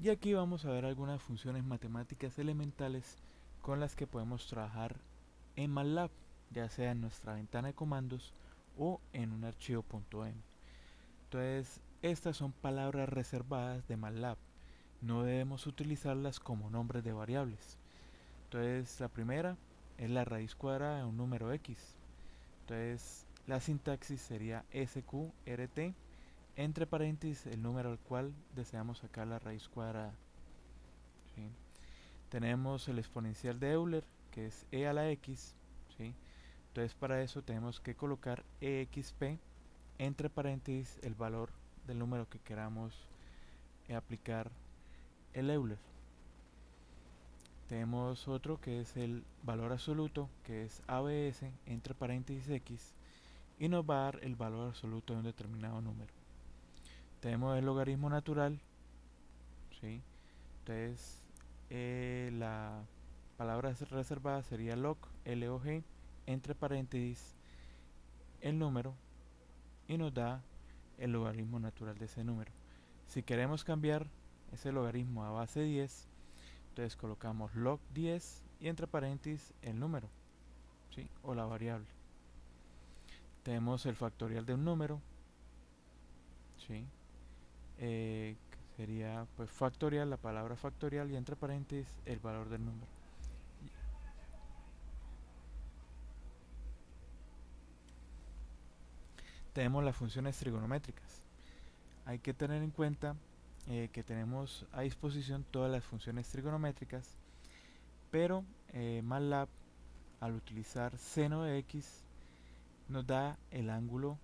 Y aquí vamos a ver algunas funciones matemáticas elementales con las que podemos trabajar en MATLAB, ya sea en nuestra ventana de comandos o en un archivo .m. Entonces, estas son palabras reservadas de MATLAB. No debemos utilizarlas como nombres de variables. Entonces, la primera es la raíz cuadrada de un número x. Entonces, la sintaxis sería sqrt, entre paréntesis el número al cual deseamos sacar la raíz cuadrada. ¿Sí? Tenemos el exponencial de Euler, que es e a la x. ¿Sí? Entonces, para eso tenemos que colocar exp entre paréntesis el valor del número que queramos aplicar el Euler. Tenemos otro que es el valor absoluto, que es abs entre paréntesis x, y nos va a dar el valor absoluto de un determinado número. Tenemos el logaritmo natural, ¿sí? Entonces la palabra reservada sería log, log, entre paréntesis el número, y nos da el logaritmo natural de ese número. Si queremos cambiar ese logaritmo a base 10, entonces colocamos log 10 y entre paréntesis el número, ¿sí? O la variable. Tenemos el factorial de un número, ¿sí? Sería pues factorial, la palabra factorial, y entre paréntesis el valor del número. Tenemos las funciones trigonométricas. Hay que tener en cuenta que tenemos a disposición todas las funciones trigonométricas, pero MATLAB, al utilizar seno de x, nos da el ángulo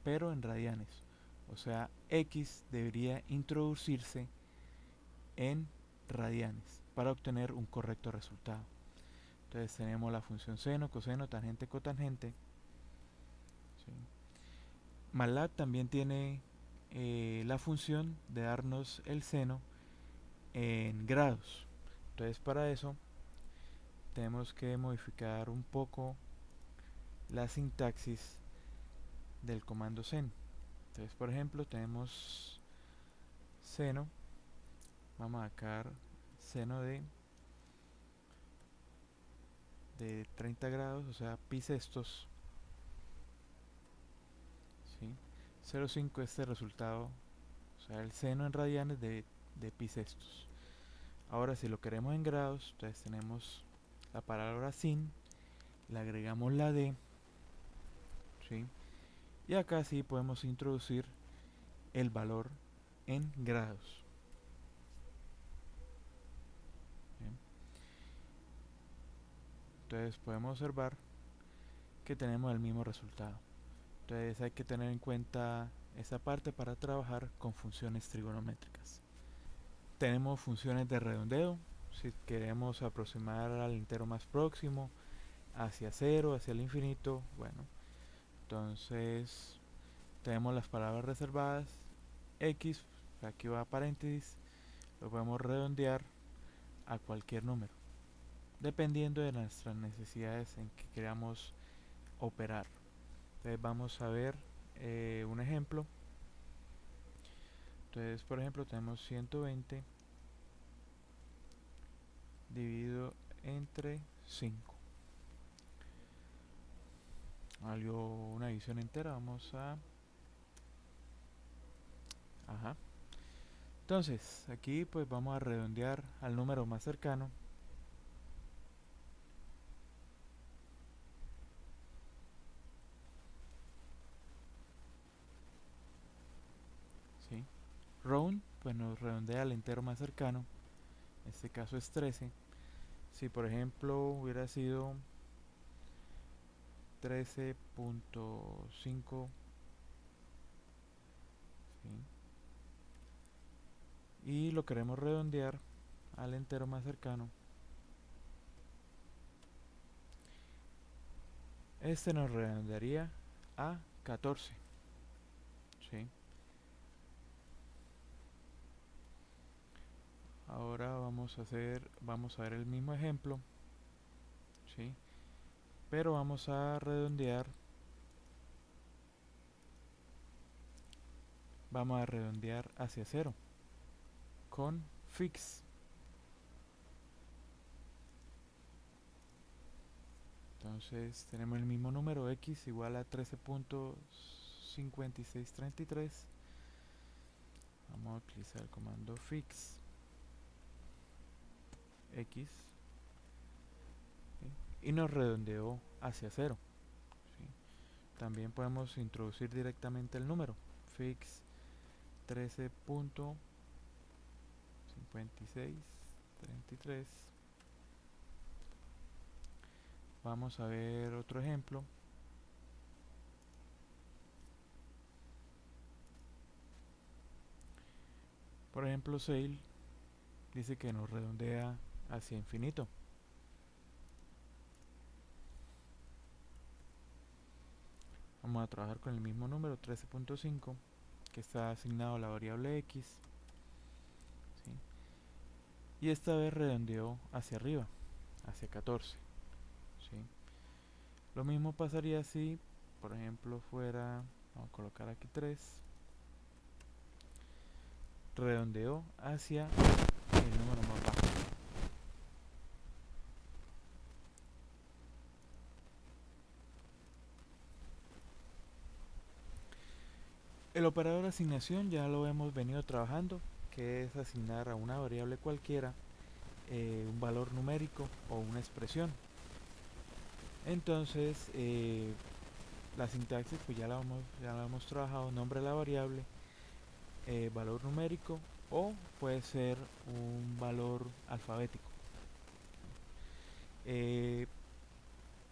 pero en radianes. O sea, x debería introducirse en radianes para obtener un correcto resultado. Entonces tenemos la función seno, coseno, tangente, cotangente. ¿Sí? MATLAB también tiene la función de darnos el seno en grados. Entonces para eso tenemos que modificar un poco la sintaxis del comando sen. Entonces, por ejemplo, tenemos seno, vamos a sacar seno de 30 grados, o sea, pi sextos, ¿sí? 0,5 este resultado, o sea, el seno en radianes de pi sextos. Ahora, si lo queremos en grados, entonces tenemos la palabra sin, le agregamos la d, ¿sí? Y acá sí podemos introducir el valor en grados. ¿Bien? Entonces podemos observar que tenemos el mismo resultado. Entonces hay que tener en cuenta esa parte para trabajar con funciones trigonométricas. Tenemos funciones de redondeo, si queremos aproximar al entero más próximo, hacia cero, hacia el infinito, bueno, entonces tenemos las palabras reservadas, x, aquí va paréntesis, lo podemos redondear a cualquier número, dependiendo de nuestras necesidades en que queramos operar. Entonces vamos a ver un ejemplo. Entonces, por ejemplo, tenemos 120 dividido entre 5. Algo, una división entera, vamos a... Ajá. Entonces, aquí pues vamos a redondear al número más cercano. ¿Sí? Round, pues nos redondea al entero más cercano. En este caso es 13. Si por ejemplo hubiera sido 13.5, ¿sí? Y lo queremos redondear al entero más cercano, este nos redondearía a 14, ¿sí? Ahora vamos a ver el mismo ejemplo, ¿sí? Pero vamos a redondear hacia 0 con fix. Entonces tenemos el mismo número, x igual a 13.5633. Vamos a utilizar el comando fix x, ¿sí? Y nos redondeó hacia 0, ¿sí? También podemos introducir directamente el número fix 13.5633. Vamos a ver otro ejemplo. Por ejemplo, sale dice que nos redondea hacia infinito. Vamos a trabajar con el mismo número, 13.5, que está asignado a la variable x, ¿sí? Y esta vez redondeó hacia arriba, hacia 14, ¿sí? Lo mismo pasaría si, por ejemplo, fuera, vamos a colocar aquí 3, redondeó hacia el número más bajo. El operador de asignación ya lo hemos venido trabajando, que es asignar a una variable cualquiera un valor numérico o una expresión. Entonces, la sintaxis pues ya la hemos trabajado: nombre de la variable, valor numérico, o puede ser un valor alfabético.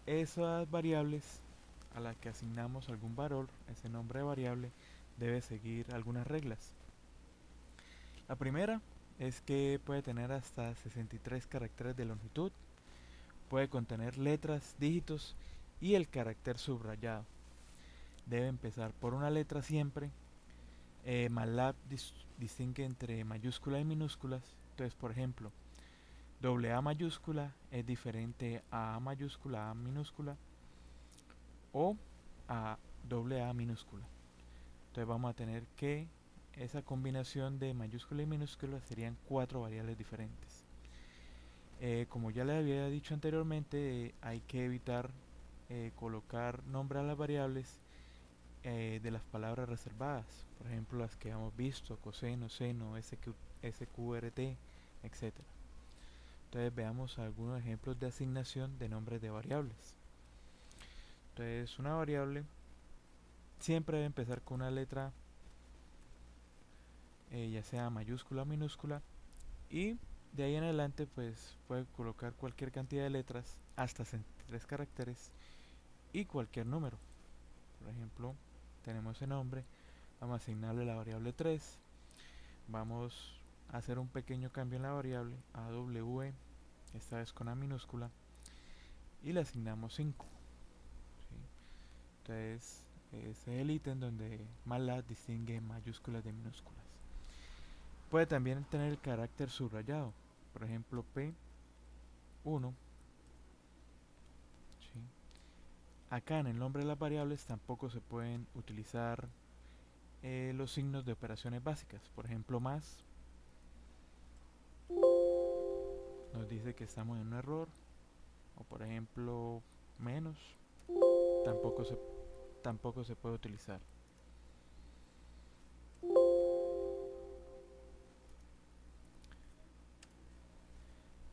Esas variables a las que asignamos algún valor, ese nombre de variable, debe seguir algunas reglas. La primera es que puede tener hasta 63 caracteres de longitud, puede contener letras, dígitos y el carácter subrayado. Debe empezar por una letra siempre. MATLAB distingue entre mayúsculas y minúsculas. Entonces, por ejemplo, AA mayúscula es diferente a mayúscula, A minúscula, o a AA minúscula. Entonces vamos a tener que esa combinación de mayúscula y minúscula serían 4 variables diferentes. Como ya les había dicho anteriormente, hay que evitar colocar nombre a las variables de las palabras reservadas, por ejemplo las que hemos visto: coseno, seno, sqrt, etc. Entonces veamos algunos ejemplos de asignación de nombres de variables. Entonces una variable siempre debe empezar con una letra, ya sea mayúscula o minúscula, y de ahí en adelante pues puede colocar cualquier cantidad de letras, hasta 63 caracteres, y cualquier número. Por ejemplo, tenemos ese nombre, vamos a asignarle la variable 3, vamos a hacer un pequeño cambio en la variable, AW, esta vez con A minúscula, y le asignamos 5, ¿sí? Entonces ese es el ítem donde MATLAB distingue mayúsculas de minúsculas. Puede también tener el carácter subrayado, por ejemplo P1, ¿sí? Acá en el nombre de las variables tampoco se pueden utilizar los signos de operaciones básicas. Por ejemplo, más nos dice que estamos en un error, o por ejemplo menos tampoco se, tampoco se puede utilizar.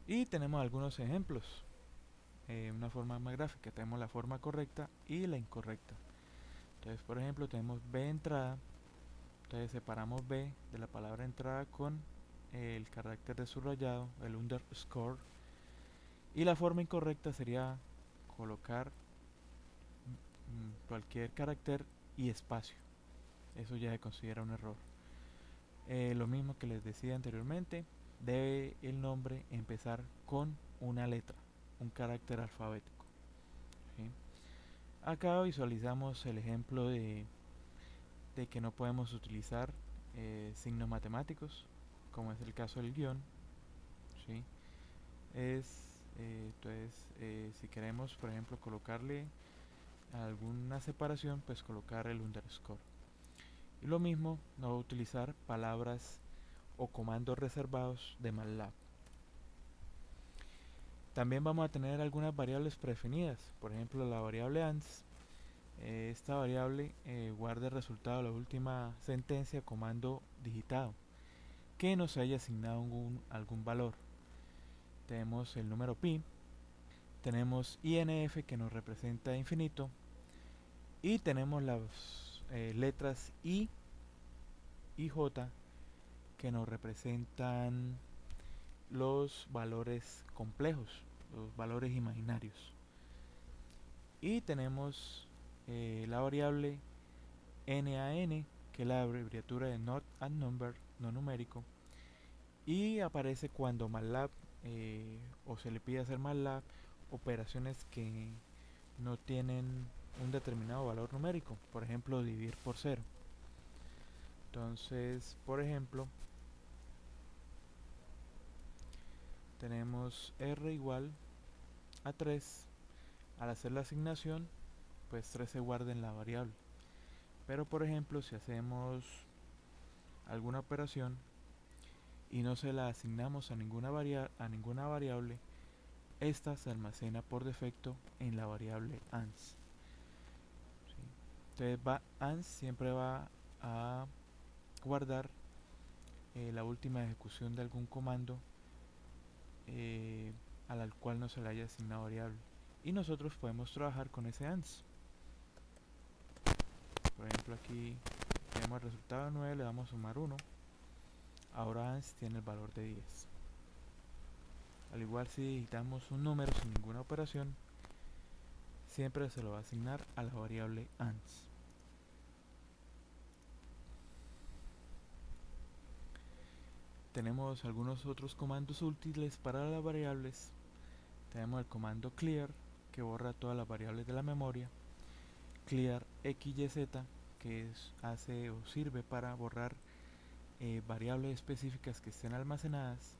Y tenemos algunos ejemplos. Una forma más gráfica, tenemos la forma correcta y la incorrecta. Entonces, por ejemplo, tenemos B entrada. Entonces separamos B de la palabra entrada con el carácter de subrayado, el underscore. Y la forma incorrecta sería colocar cualquier carácter y espacio. Eso ya se considera un error. Lo mismo que les decía anteriormente, debe el nombre empezar con una letra, un carácter alfabético, ¿sí? Acá visualizamos el ejemplo de que no podemos utilizar signos matemáticos, como es el caso del guión, ¿sí? Entonces, si queremos, por ejemplo, colocarle alguna separación, pues colocar el underscore. Y lo mismo, no utilizar palabras o comandos reservados de MATLAB. También vamos a tener algunas variables predefinidas, por ejemplo la variable ANS. Esta variable guarda el resultado de la última sentencia comando digitado que nos haya asignado algún valor. Tenemos el número pi, tenemos INF que nos representa infinito y tenemos las letras I y J que nos representan los valores complejos, los valores imaginarios. Y tenemos la variable NaN, que es la abreviatura de Not a Number, no numérico, y aparece cuando MATLAB o se le pide hacer MATLAB operaciones que no tienen un determinado valor numérico, por ejemplo dividir por 0. Entonces, por ejemplo, tenemos r igual a 3. Al hacer la asignación, pues 3 se guarda en la variable. Pero por ejemplo, si hacemos alguna operación y no se la asignamos a ninguna variable, esta se almacena por defecto en la variable ANS. ¿Sí? Entonces ANS siempre va a guardar la última ejecución de algún comando a la cual no se le haya asignado variable, y nosotros podemos trabajar con ese ANS. Por ejemplo, aquí tenemos el resultado de 9, le damos a sumar 1. Ahora ANS tiene el valor de 10. Al igual, si digitamos un número sin ninguna operación, siempre se lo va a asignar a la variable ANS. Tenemos algunos otros comandos útiles para las variables. Tenemos el comando clear, que borra todas las variables de la memoria. Clear XYZ, que hace o sirve para borrar variables específicas que estén almacenadas.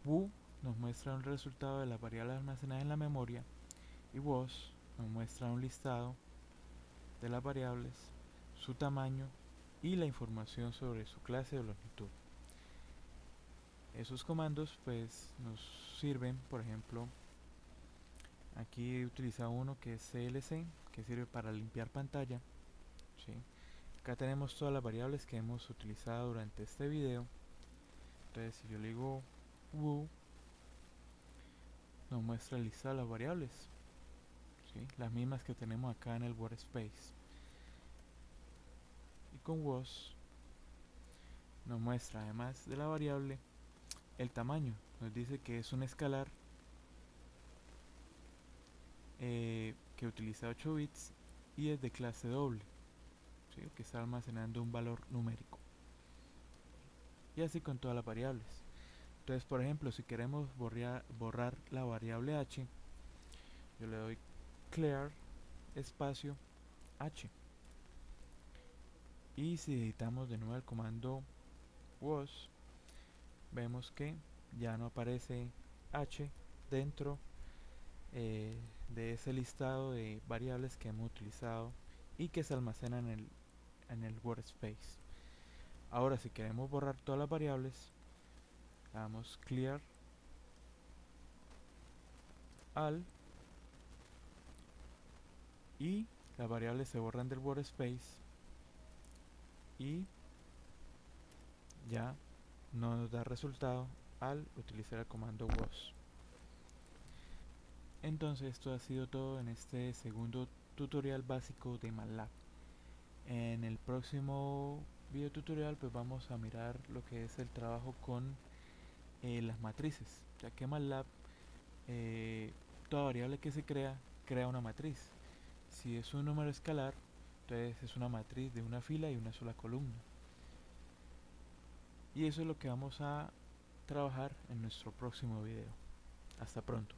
Wu nos muestra un resultado de las variables almacenadas en la memoria, y WOS nos muestra un listado de las variables, su tamaño y la información sobre su clase o longitud. Esos comandos pues nos sirven, por ejemplo, aquí he utilizado uno que es CLC, que sirve para limpiar pantalla. ¿Sí? Acá tenemos todas las variables que hemos utilizado durante este video. Entonces, si yo le digo Wu, nos muestra el listado de las variables, ¿sí? Las mismas que tenemos acá en el workspace. Y con WOS nos muestra, además de la variable, el tamaño. Nos dice que es un escalar que utiliza 8 bits y es de clase doble, ¿sí? Que está almacenando un valor numérico. Y así con todas las variables. Entonces, por ejemplo, si queremos borrar la variable h, yo le doy clear espacio h. Y si editamos de nuevo el comando was, vemos que ya no aparece h dentro de ese listado de variables que hemos utilizado y que se almacenan en el workspace. Ahora, si queremos borrar todas las variables, damos clear all y las variables se borran del workspace y ya no nos da resultado al utilizar el comando was. Entonces, esto ha sido todo en este segundo tutorial básico de MATLAB. En el próximo video tutorial pues vamos a mirar lo que es el trabajo con las matrices, ya que MATLAB toda variable que se crea una matriz. Si es un número escalar, entonces es una matriz de una fila y una sola columna. Y eso es lo que vamos a trabajar en nuestro próximo video. Hasta pronto.